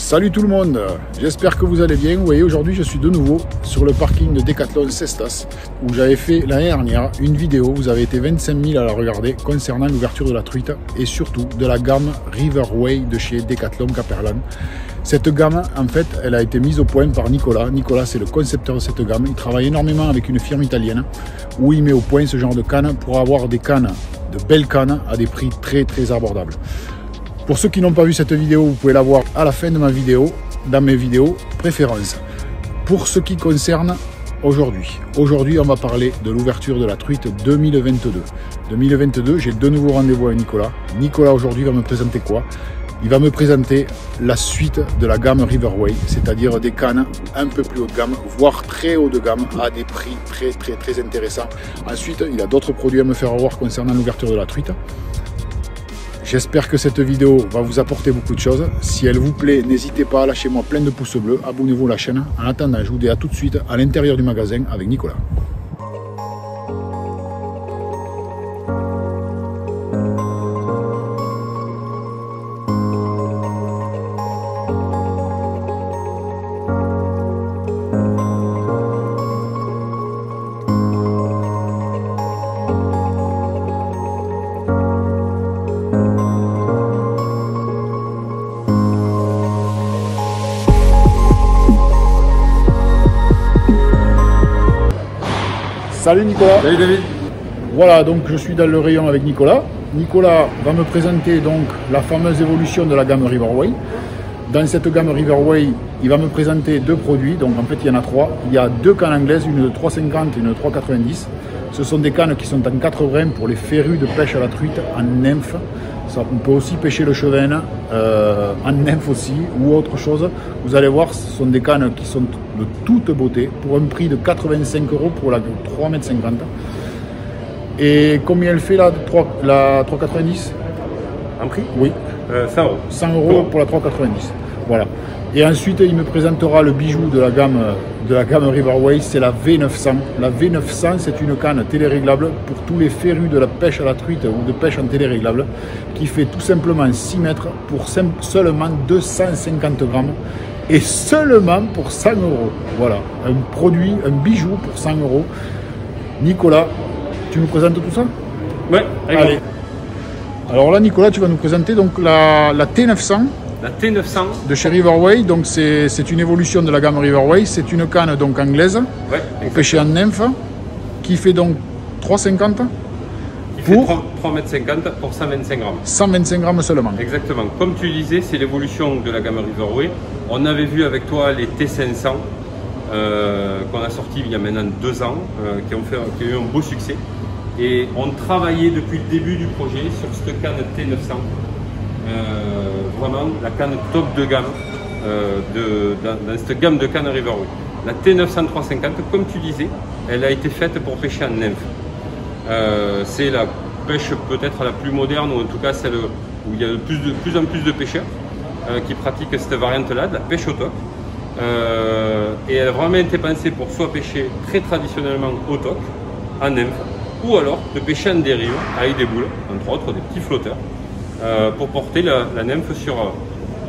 Salut tout le monde, j'espère que vous allez bien. Vous voyez, aujourd'hui je suis de nouveau sur le parking de Decathlon Cestas où j'avais fait l'année dernière une vidéo, vous avez été 25 000 à la regarder, concernant l'ouverture de la truite et surtout de la gamme Riverway de chez Decathlon Caperlan. Cette gamme, en fait, elle a été mise au point par Nicolas. Nicolas, c'est le concepteur de cette gamme. Il travaille énormément avec une firme italienne où il met au point ce genre de cannes pour avoir des cannes, de belles cannes à des prix très abordables. Pour ceux qui n'ont pas vu cette vidéo, vous pouvez la voir à la fin de ma vidéo, dans mes vidéos préférences. Pour ce qui concerne aujourd'hui, on va parler de l'ouverture de la truite 2022. 2022, j'ai de nouveaux rendez-vous avec Nicolas. Nicolas aujourd'hui va me présenter quoi? Il va me présenter la suite de la gamme Riverway, c'est-à-dire des cannes un peu plus haut de gamme, voire très haut de gamme, à des prix très intéressants. Ensuite, il a d'autres produits à me faire voir concernant l'ouverture de la truite. J'espère que cette vidéo va vous apporter beaucoup de choses. Si elle vous plaît, n'hésitez pas, lâchez-moi plein de pouces bleus, abonnez-vous à la chaîne. En attendant, je vous dis à tout de suite à l'intérieur du magasin avec Nicolas. Salut Nicolas. Salut David. Voilà, donc je suis dans le rayon avec Nicolas. Nicolas va me présenter donc la fameuse évolution de la gamme Riverway. Dans cette gamme Riverway, il va me présenter deux produits, donc en fait il y en a trois. Il y a deux cannes anglaises, une de 3,50 et une de 3,90. Ce sont des cannes qui sont en 4 brins pour les férus de pêche à la truite en nymphe. Ça, on peut aussi pêcher le chevesne en nymphe aussi ou autre chose. Vous allez voir, ce sont des cannes qui sont de toute beauté pour un prix de 85 € pour la 3,50 m. Et combien elle fait la 3,90 En prix? Oui. 100 €. 100 € pour la 3,90. Voilà. Et ensuite, il me présentera le bijou de la gamme Riverway, c'est la V900. La V900, c'est une canne téléréglable pour tous les férus de la pêche à la truite ou de pêche en téléréglable, qui fait tout simplement 6 mètres pour seulement 250 grammes et seulement pour 100 €. Voilà, un produit, un bijou pour 100 €. Nicolas, tu nous présentes tout ça? Ouais, allez. Alors là, Nicolas, tu vas nous présenter donc la T900. La T900 de chez Riverway, donc c'est une évolution de la gamme Riverway, c'est une canne donc anglaise, ouais, pour pêcher en nymphe, qui fait donc 3,50 pour 3,50 m pour 125 grammes. 125 grammes seulement. Exactement. Comme tu disais, c'est l'évolution de la gamme Riverway. On avait vu avec toi les T500 qu'on a sorti il y a maintenant 2 ans, qui ont eu un beau succès. Et on travaillait depuis le début du projet sur cette canne T900. Vraiment la canne top de gamme dans cette gamme de cannes Riverway. La T900 350, comme tu disais, elle a été faite pour pêcher en nymphe. C'est la pêche peut-être la plus moderne, ou en tout cas celle où il y a de plus en plus de pêcheurs qui pratiquent cette variante-là, de la pêche au toc. Et elle a vraiment été pensée pour soit pêcher très traditionnellement au toc, en nymphe, ou alors de pêcher en dérive avec des boules, entre autres des petits flotteurs. Pour porter la nymphe sur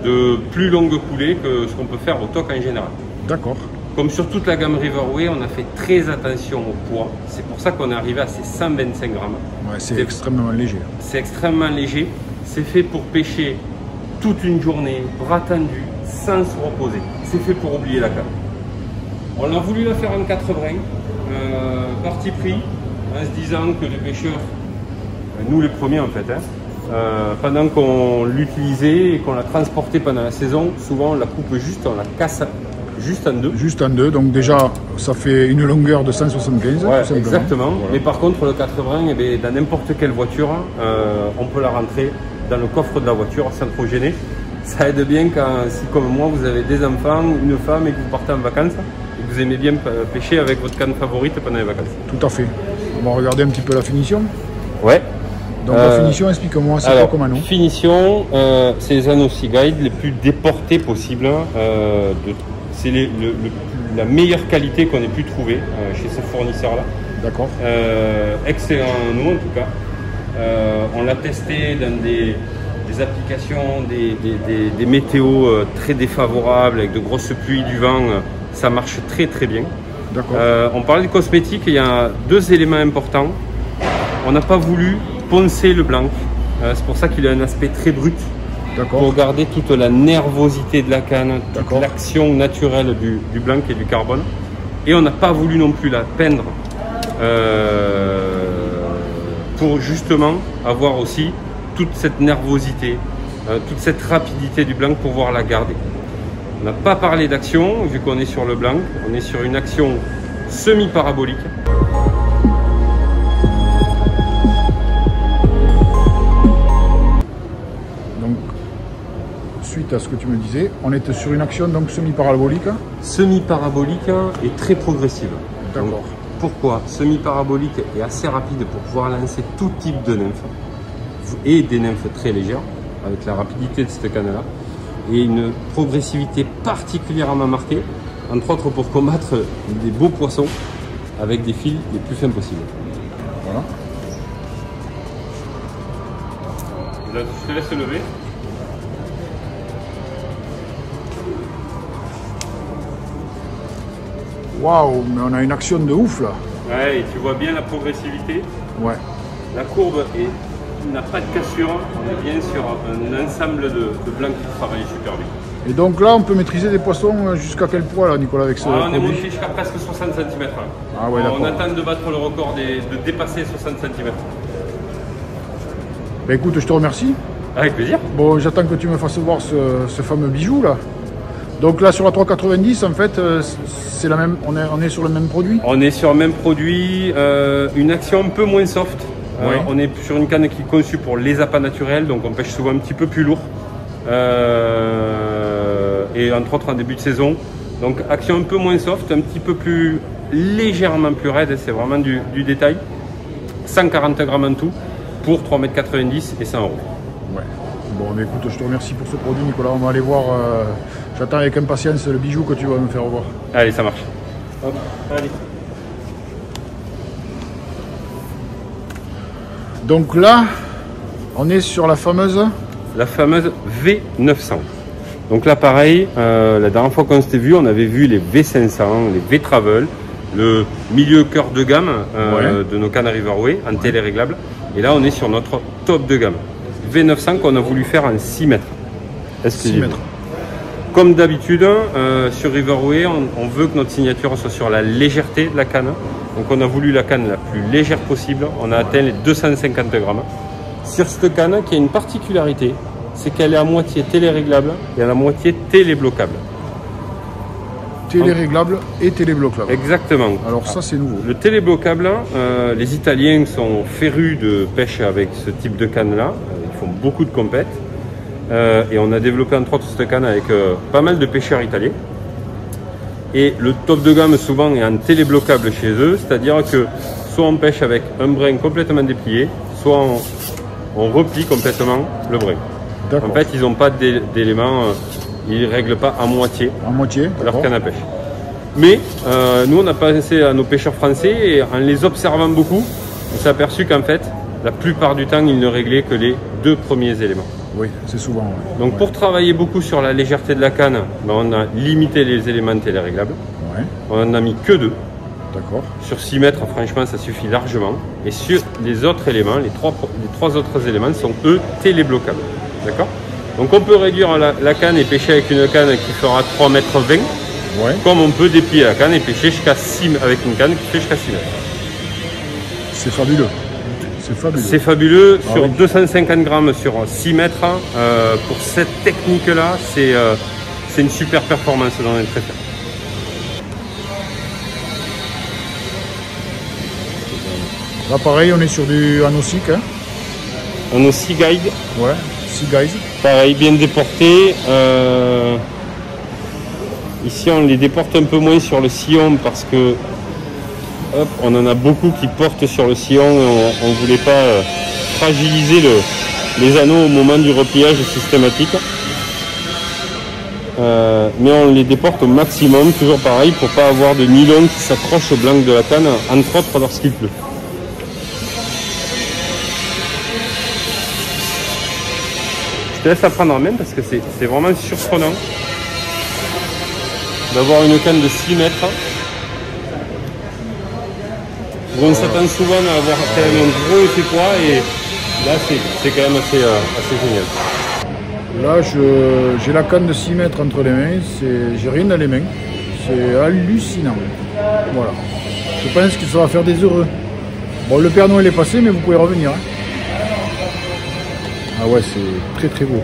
de plus longues coulées que ce qu'on peut faire au toc en général. D'accord. Comme sur toute la gamme Riverway, on a fait très attention au poids. C'est pour ça qu'on est arrivé à ces 125 grammes. Ouais, c'est extrêmement léger. C'est extrêmement léger. C'est fait pour pêcher toute une journée, bras tendus, sans se reposer. C'est fait pour oublier la canne. On a voulu la faire en 4 brins, parti pris, en se disant que les pêcheurs, nous les premiers en fait, pendant qu'on l'utilisait et qu'on la transportait pendant la saison, souvent on la coupe juste, on la casse juste en deux. Juste en deux, donc déjà ça fait une longueur de 175. Ouais, exactement. Voilà. Mais par contre le 4 brins, eh bien, dans n'importe quelle voiture, on peut la rentrer dans le coffre de la voiture sans trop gêner. Ça aide bien quand, si comme moi vous avez des enfants, une femme et que vous partez en vacances et que vous aimez bien pêcher avec votre canne favorite pendant les vacances. Tout à fait. On va regarder un petit peu la finition. Ouais. Donc la finition, explique-moi, c'est quoi comme anneau? Finition, c'est les anneaux Seaguide les plus déportés possibles. C'est la meilleure qualité qu'on ait pu trouver chez ce fournisseur-là. D'accord. Excellent anneau en tout cas. On l'a testé dans des des applications, des météos très défavorables avec de grosses pluies, du vent, ça marche très très bien. On parlait de cosmétiques, il y a deux éléments importants. On n'a pas voulu poncer le blanc, c'est pour ça qu'il a un aspect très brut, pour garder toute la nervosité de la canne, toute l'action naturelle du blanc et du carbone. Et on n'a pas voulu non plus la peindre pour justement avoir aussi toute cette nervosité, toute cette rapidité du blanc pour pouvoir la garder. On n'a pas parlé d'action, vu qu'on est sur le blanc, on est sur une action semi-parabolique. Donc, suite à ce que tu me disais, on était sur une action donc semi-parabolique. Semi-parabolique et très progressive. D'accord. Pourquoi? Semi-parabolique est assez rapide pour pouvoir lancer tout type de nymphes et des nymphes très légères avec la rapidité de cette canne-là et une progressivité particulièrement marquée, entre autres pour combattre des beaux poissons avec des fils les plus fins possibles. Voilà. Là, je te laisse lever. Waouh, mais on a une action de ouf là. Ouais, et tu vois bien la progressivité. Ouais. La courbe n'a pas de cassure. On est bien sur un ensemble de blancs qui travaillent super bien. Et donc là, on peut maîtriser des poissons jusqu'à quel poids là, Nicolas, avec ce on est produit? monté jusqu'à presque 60 cm. Ah ouais, on attend de battre le record, de dépasser 60 cm. Bah écoute, je te remercie. Avec plaisir. Bon, j'attends que tu me fasses voir ce fameux bijou là. Donc là sur la 390 en fait c'est la même, on est sur le même produit. On est sur le même produit, une action un peu moins soft. Ouais. On est sur une canne qui est conçue pour les appâts naturels, donc on pêche souvent un petit peu plus lourd. Et entre autres en début de saison. Donc action un peu moins soft, un petit peu plus légèrement plus raide, c'est vraiment du détail. 140 grammes en tout pour 3,90 m et 100 €. Ouais. Bon, mais écoute, je te remercie pour ce produit, Nicolas. On va aller voir. J'attends avec impatience le bijou que tu vas me faire voir. Allez, ça marche. Hop, allez. Donc là, on est sur la fameuse V900. Donc là, pareil, la dernière fois qu'on s'était vu, on avait vu les V500, les V-Travel, le milieu cœur de gamme de nos cannes Riverway en télé-réglable. Et là, on est sur notre top de gamme. V900 qu'on a voulu faire en 6 mètres. 6 mètres. Comme d'habitude, sur Riverway, on veut que notre signature soit sur la légèreté de la canne. Donc on a voulu la canne la plus légère possible. On a atteint les 250 grammes. Sur cette canne qui a une particularité, c'est qu'elle est à moitié télé-réglable et à la moitié télébloquable. Télé-réglable et télébloquable. Exactement. Alors ça c'est nouveau. Le télébloquable, les Italiens sont férus de pêche avec ce type de canne-là. Ils font beaucoup de compètes. Et on a développé entre autres cette canne avec pas mal de pêcheurs italiens. Et le top de gamme souvent est en télébloquable chez eux, c'est-à-dire que soit on pêche avec un brin complètement déplié, soit on replie complètement le brin. En fait, ils n'ont pas d'éléments, ils ne règlent pas à moitié leur canne à pêche. Mais nous, on a pensé à nos pêcheurs français et en les observant beaucoup, on s'est aperçu qu'en fait, la plupart du temps, ils ne réglaient que les 2 premiers éléments. Oui, c'est souvent. Ouais. Donc pour travailler beaucoup sur la légèreté de la canne, on a limité les éléments télé-réglables. Ouais. On en a mis que 2. D'accord. Sur 6 mètres, franchement, ça suffit largement. Et sur les autres éléments, les trois autres éléments sont eux télébloquables. D'accord. Donc on peut réduire la canne et pêcher avec une canne qui fera 3,20 m. Ouais. Comme on peut déplier la canne et pêcher jusqu'à 6 avec une canne qui fait jusqu'à 6 mètres. C'est fabuleux. C'est fabuleux. Sur 250 grammes sur 6 mètres, pour cette technique-là, c'est une super performance dans les traiteurs. Là, pareil, on est sur du Anosik. Hein. Anosik Guide. Ouais, Sea Guys. Pareil, bien déporté. Ici, on les déporte un peu moins sur le sillon parce que hop, on en a beaucoup qui portent sur le sillon. On ne voulait pas fragiliser les anneaux au moment du repliage systématique. Mais on les déporte au maximum, toujours pareil, pour ne pas avoir de nylon qui s'accroche au blanc de la canne, entre autres lorsqu'il pleut. Je te laisse la prendre en main parce que c'est vraiment surprenant d'avoir une canne de 6 mètres. On s'attend souvent à avoir quand même un gros effet poids et là c'est quand même assez génial. Là j'ai la canne de 6 mètres entre les mains, j'ai rien dans les mains, c'est hallucinant. Voilà. Je pense que ça va faire des heureux. Bon, le Père Noël est passé mais vous pouvez revenir. Hein. Ah ouais, c'est très très beau.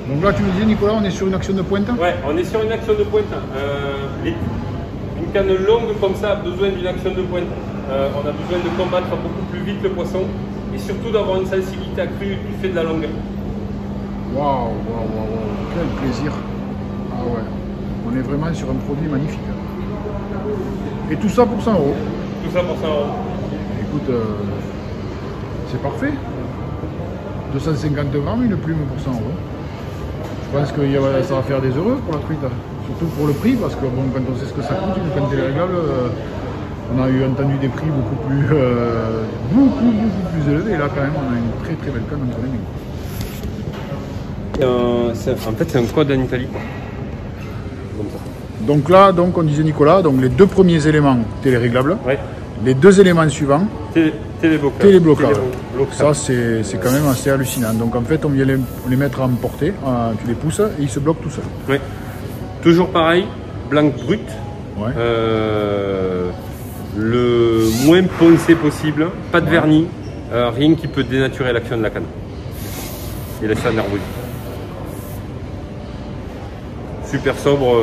Donc là tu me disais Nicolas, on est sur une action de pointe? Ouais, on est sur une action de pointe. Une canne longue comme ça a besoin d'une action de pointe. On a besoin de combattre beaucoup plus vite le poisson et surtout d'avoir une sensibilité accrue du fait de la longueur. Waouh, quel plaisir. Ah ouais, on est vraiment sur un produit magnifique. Et tout ça pour 100 €. Tout ça pour 100 €. Écoute, c'est parfait. 250 grammes, une plume pour 100 €. Je pense que ça va faire des heureux pour la truite. Surtout pour le prix, parce que bon, quand on sait ce que ça coûte, une canne téléréglable, on a entendu des prix beaucoup plus élevés. Et là, quand même, on a une très très belle canne entre les mains. En fait, c'est un code en Italie. Comme ça. Donc là, on disait Nicolas, donc les deux premiers éléments téléréglables, ouais. Les deux éléments suivants, télébloquables. Ça, c'est quand même assez hallucinant. Donc en fait, on vient les mettre en portée, tu les pousses et ils se bloquent tout seuls. Oui. Toujours pareil, blanc brut. Ouais. Le moins poncé possible, pas de vernis, rien qui peut dénaturer l'action de la canne et laisser la nerveuse. Super sobre,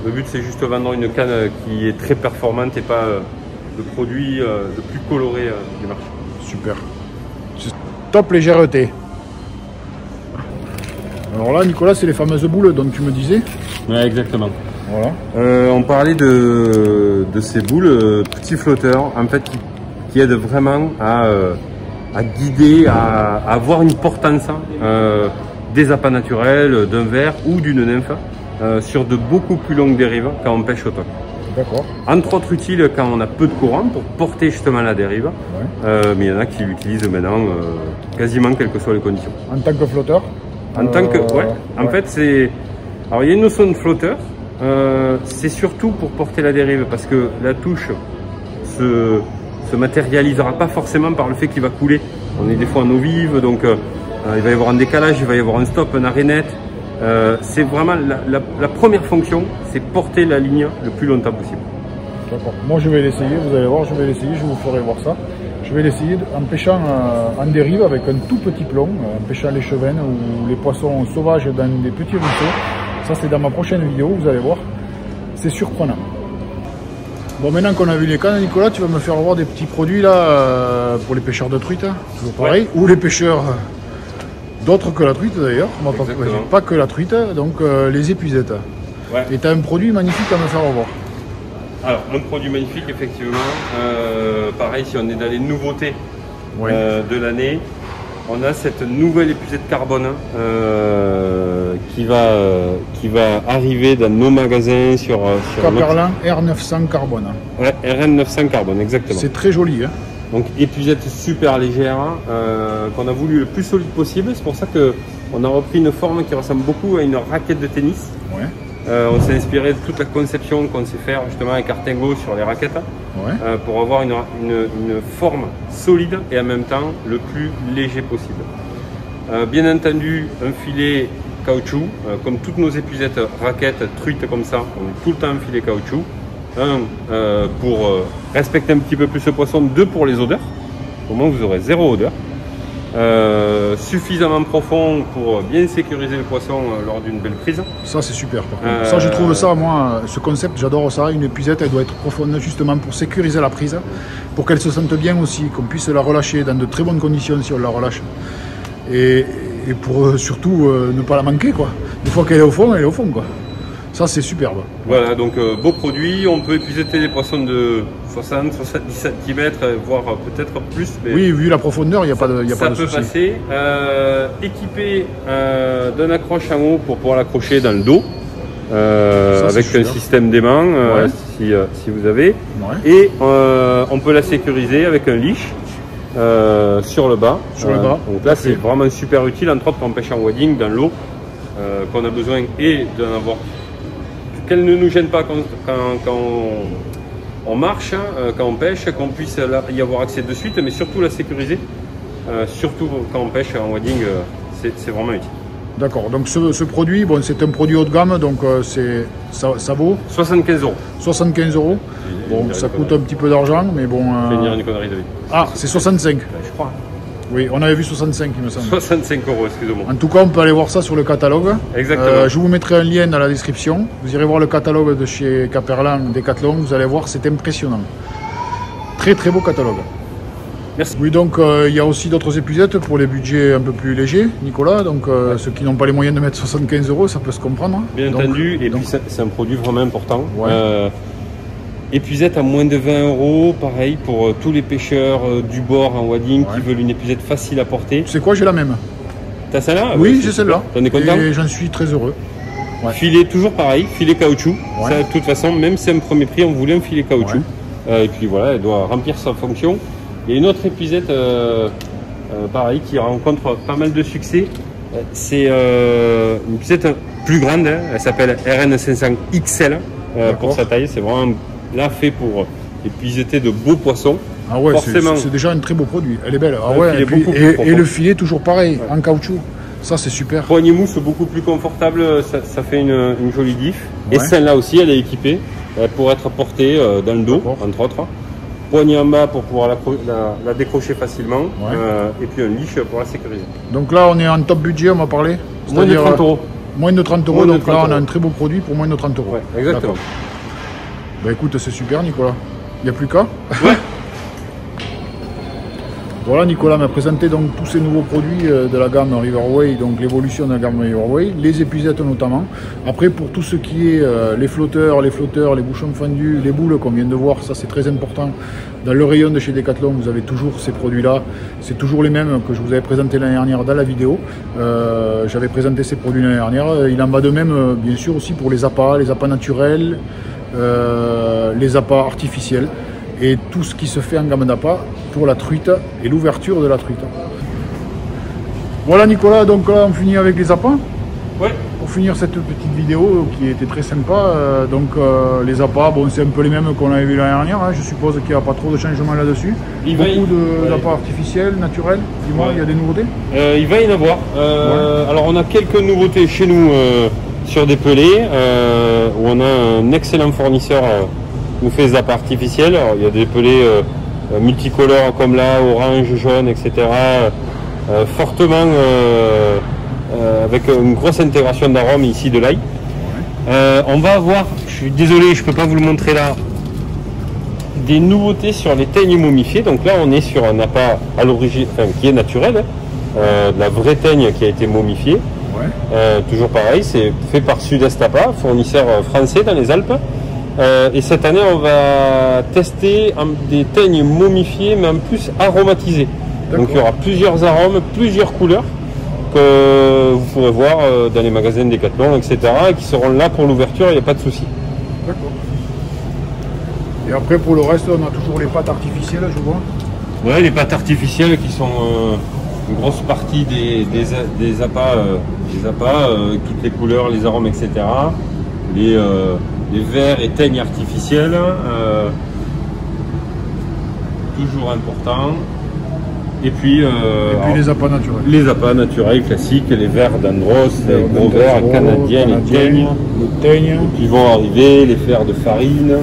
le but c'est juste vendre une canne qui est très performante et pas le produit le plus coloré du marché. Super. Top légèreté. Alors là Nicolas, c'est les fameuses boules dont tu me disais. Ouais, exactement. Voilà. On parlait de ces boules petits flotteurs en fait qui aident vraiment à guider, à avoir une portance des appâts naturels, d'un ver ou d'une nymphe sur de beaucoup plus longues dérives quand on pêche au toc. D'accord. Entre autres utile quand on a peu de courant pour porter justement la dérive, ouais. Mais il y en a qui l'utilisent maintenant quasiment quelles que soient les conditions. En tant que flotteur En tant que, ouais. En fait, c'est... Alors il y a une notion de flotteur, c'est surtout pour porter la dérive parce que la touche se matérialisera pas forcément par le fait qu'il va couler. On est des fois en eau vive, donc il va y avoir un décalage, il va y avoir un stop, un arrêt net. C'est vraiment la première fonction, c'est porter la ligne le plus longtemps possible. D'accord. Moi je vais l'essayer, vous allez voir, je vais l'essayer, je vous ferai voir ça. Je vais l'essayer en pêchant en dérive avec un tout petit plomb, en pêchant les chevennes ou les poissons sauvages dans des petits ruisseaux. Ça c'est dans ma prochaine vidéo, vous allez voir. C'est surprenant. Bon, maintenant qu'on a vu les cannes, Nicolas, tu vas me faire voir des petits produits là pour les pêcheurs de truite, toujours pareil, ouais. Ou les pêcheurs d'autres que la truite d'ailleurs, pas que la truite, donc les épuisettes. Ouais. Et tu as un produit magnifique à me faire voir. Alors, un produit magnifique, effectivement. Pareil, si on est dans les nouveautés de l'année, on a cette nouvelle épuisette carbone qui va arriver dans nos magasins sur Caperlin R900 carbone. Ouais, RN900 carbone, exactement. C'est très joli. Hein. Donc, épuisette super légère qu'on a voulu le plus solide possible. C'est pour ça qu'on a repris une forme qui ressemble beaucoup à une raquette de tennis. Ouais. On s'est inspiré de toute la conception qu'on sait faire justement avec Artengo sur les raquettes pour avoir une forme solide et en même temps le plus léger possible. Bien entendu, un filet caoutchouc, comme toutes nos épuisettes raquettes, truites comme ça, on a tout le temps un filet caoutchouc. Un pour respecter un petit peu plus le poisson, deux pour les odeurs, au moins vous aurez zéro odeur. Suffisamment profond pour bien sécuriser le poisson lors d'une belle prise. Ça c'est super par contre. Ça je trouve ça, moi, ce concept, j'adore ça. Une épuisette elle doit être profonde justement pour sécuriser la prise, pour qu'elle se sente bien aussi, qu'on puisse la relâcher dans de très bonnes conditions si on la relâche. Et pour surtout ne pas la manquer quoi. Une fois qu'elle est au fond, elle est au fond quoi. Ça c'est superbe. Voilà, donc beau produit, on peut épuisetter des poissons de 60, 70 cm, voire peut-être plus. Mais oui, vu la profondeur, il n'y a pas de souci. Ça peut passer. Équipé d'un accroche en haut pour pouvoir l'accrocher dans le dos, avec un système d'aimant si vous avez. Ouais. Et on peut la sécuriser avec un leash sur le bas. Donc là, c'est okay. vraiment super utile, entre autres quand on pêche en wading dans l'eau, qu'on a besoin et d'en avoir, qu'elle ne nous gêne pas quand on marche, quand on pêche, qu'on puisse y avoir accès de suite, mais surtout la sécuriser, surtout quand on pêche en wading, c'est vraiment utile. D'accord, donc ce produit, bon, c'est un produit haut de gamme, donc ça vaut 75 €. 75 €. Bon, ça coûte un petit peu d'argent, mais bon. Je vais dire une connerie, David. Ah, c'est 65. Je crois. Oui, on avait vu 65, il me semble. 65 €, excusez-moi. En tout cas, on peut aller voir ça sur le catalogue. Exactement. Je vous mettrai un lien dans la description. Vous irez voir le catalogue de chez Caperlan, Decathlon. Vous allez voir, c'est impressionnant. Très très beau catalogue. Merci. Oui, donc il y a aussi d'autres épuisettes pour les budgets un peu plus légers, Nicolas. Donc ceux qui n'ont pas les moyens de mettre 75 €, ça peut se comprendre. Bien entendu, et puis c'est un produit vraiment important. Ouais. Épuisette à moins de 20 €, pareil pour tous les pêcheurs du bord en wading qui veulent une épuisette facile à porter. Tu sais quoi, j'ai la même. T'as celle-là? Oui, j'ai celle-là. T'en es content? Et j'en suis très heureux. Ouais. Filet toujours pareil, filet caoutchouc. Ouais. Ça, de toute façon, même si c'est un premier prix, on voulait un filet caoutchouc. Ouais. Et puis voilà, elle doit remplir sa fonction. Il y a une autre épuisette, pareil, qui rencontre pas mal de succès. C'est une épuisette plus grande, hein. Elle s'appelle RN500 XL pour sa taille. C'est vraiment là fait pour épuisetter de beaux poissons. Ah ouais, c'est déjà un très beau produit. Elle est belle. Ah ouais, et le filet toujours pareil, en caoutchouc. Ça c'est super. Poignée mousse beaucoup plus confortable, ça fait une jolie diff. Ouais. Et celle-là aussi, elle est équipée pour être portée dans le dos, entre autres. Poignée en bas pour pouvoir la décrocher facilement, et puis un leash pour la sécuriser. Donc là on est en top budget, on m'a parlé. Moins de 30 €. Moins de 30 €, donc là on a un très beau produit pour moins de 30 €. Ouais, exactement. Bah écoute, c'est super Nicolas. Il n'y a plus qu'à. Ouais. Voilà, Nicolas m'a présenté donc tous ces nouveaux produits de la gamme Riverway, donc l'évolution de la gamme Riverway, les épuisettes notamment. Après, pour tout ce qui est les flotteurs, les bouchons fendus, les boules qu'on vient de voir, ça c'est très important. Dans le rayon de chez Decathlon, vous avez toujours ces produits-là. C'est toujours les mêmes que je vous avais présenté l'année dernière dans la vidéo. J'avais présenté ces produits l'année dernière. Il en va de même, bien sûr, aussi pour les appâts naturels, les appâts artificiels. Et tout ce qui se fait en gamme d'appât pour la truite et l'ouverture de la truite. Voilà Nicolas, donc là on finit avec les appâts. Ouais. Pour finir cette petite vidéo qui était très sympa, les appâts, bon, c'est un peu les mêmes qu'on avait vu l'année dernière, hein. Je suppose qu'il n'y a pas trop de changements là-dessus. Beaucoup d'appâts artificiels, naturels, dis-moi, il y a des nouveautés? Il va y en avoir. Alors on a quelques nouveautés chez nous sur des pelés, où on a un excellent fournisseur nous fait des appâts artificiels. Alors, il y a des pelés multicolores comme là, orange, jaune, etc. Fortement avec une grosse intégration d'arômes ici de l'ail. On va avoir, je suis désolé, je ne peux pas vous le montrer là, des nouveautés sur les teignes momifiées. Donc là, on est sur un appât à l'origine, enfin, qui est naturel, de la vraie teigne qui a été momifiée. Toujours pareil, c'est fait par Sud-Est Appât, fournisseur français dans les Alpes. Et cette année, on va tester des teignes momifiées, mais en plus aromatisées. Donc il y aura plusieurs arômes, plusieurs couleurs que vous pourrez voir dans les magasins Decathlon, etc. et qui seront là pour l'ouverture, il n'y a pas de souci. D'accord. Et après, pour le reste, on a toujours les pâtes artificielles, je vois. Ouais, les pâtes artificielles qui sont une grosse partie des appâts, toutes les couleurs, les arômes, etc. Les verres et teignes artificielles, toujours important. Et puis les appâts naturels. Les appâts naturels classiques, les verres d'Andros, les gros verres canadiens, les teignes. Qui vont arriver, les verres de farine,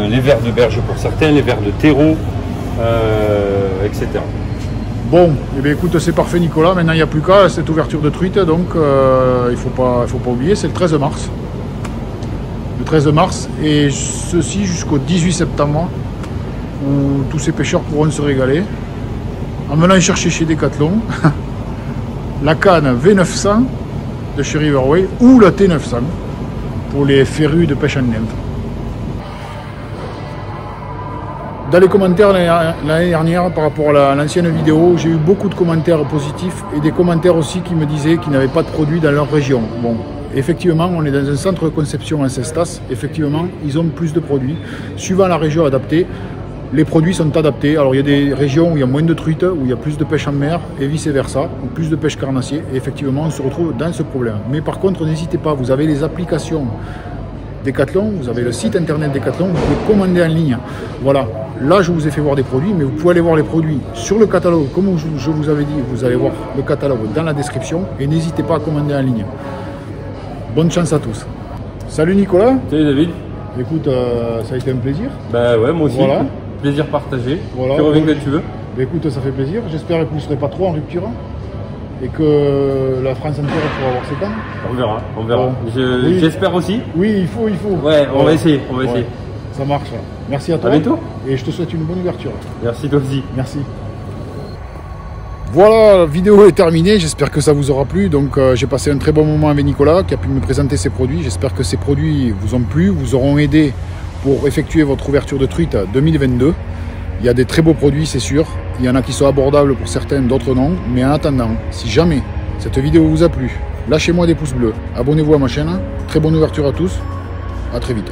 les verres de berge pour certains, les verres de terreau, etc. Bon, eh bien, écoute, c'est parfait Nicolas, maintenant il n'y a plus qu'à cette ouverture de truite, donc il faut pas oublier, c'est le 13 mars. Le 13 mars, et ceci jusqu'au 18 septembre, où tous ces pêcheurs pourront se régaler, en venant chercher chez Decathlon la canne V900 de chez Riverway, ou la T900, pour les férus de pêche en nymphe. Dans les commentaires l'année dernière par rapport à l'ancienne vidéo, j'ai eu beaucoup de commentaires positifs et des commentaires aussi qui me disaient qu'ils n'avaient pas de produits dans leur région. Bon, effectivement, on est dans un centre de conception en Cestas. Effectivement, ils ont plus de produits. Suivant la région adaptée, les produits sont adaptés. Alors il y a des régions où il y a moins de truites, où il y a plus de pêche en mer et vice versa, ou plus de pêche carnassier. Et effectivement, on se retrouve dans ce problème. Mais par contre, n'hésitez pas, vous avez les applications Decathlon, vous avez le site internet Decathlon, vous pouvez commander en ligne. Voilà, là je vous ai fait voir des produits, mais vous pouvez aller voir les produits sur le catalogue. Comme je vous avais dit, vous allez voir le catalogue dans la description et n'hésitez pas à commander en ligne. Bonne chance à tous. Salut Nicolas. Salut David. Écoute, ça a été un plaisir. Bah ouais, moi aussi. Voilà. Plaisir partagé. Voilà. Tu reviens quand tu veux. Bah écoute, ça fait plaisir. J'espère que vous ne serez pas trop en rupture et que la France entière pourra avoir ses cannes. On verra, on verra. Bon. J'espère aussi. Oui, il faut. Ouais, on va essayer, on va essayer. Ça marche. Merci à toi. À bientôt. Et je te souhaite une bonne ouverture. Merci toi aussi. Merci. Voilà, la vidéo est terminée, j'espère que ça vous aura plu. Donc j'ai passé un très bon moment avec Nicolas qui a pu me présenter ses produits. J'espère que ces produits vous ont plu, vous auront aidé pour effectuer votre ouverture de truite 2022. Il y a des très beaux produits, c'est sûr. Il y en a qui sont abordables pour certains, d'autres non. Mais en attendant, si jamais cette vidéo vous a plu, lâchez-moi des pouces bleus. Abonnez-vous à ma chaîne. Très bonne ouverture à tous. À très vite.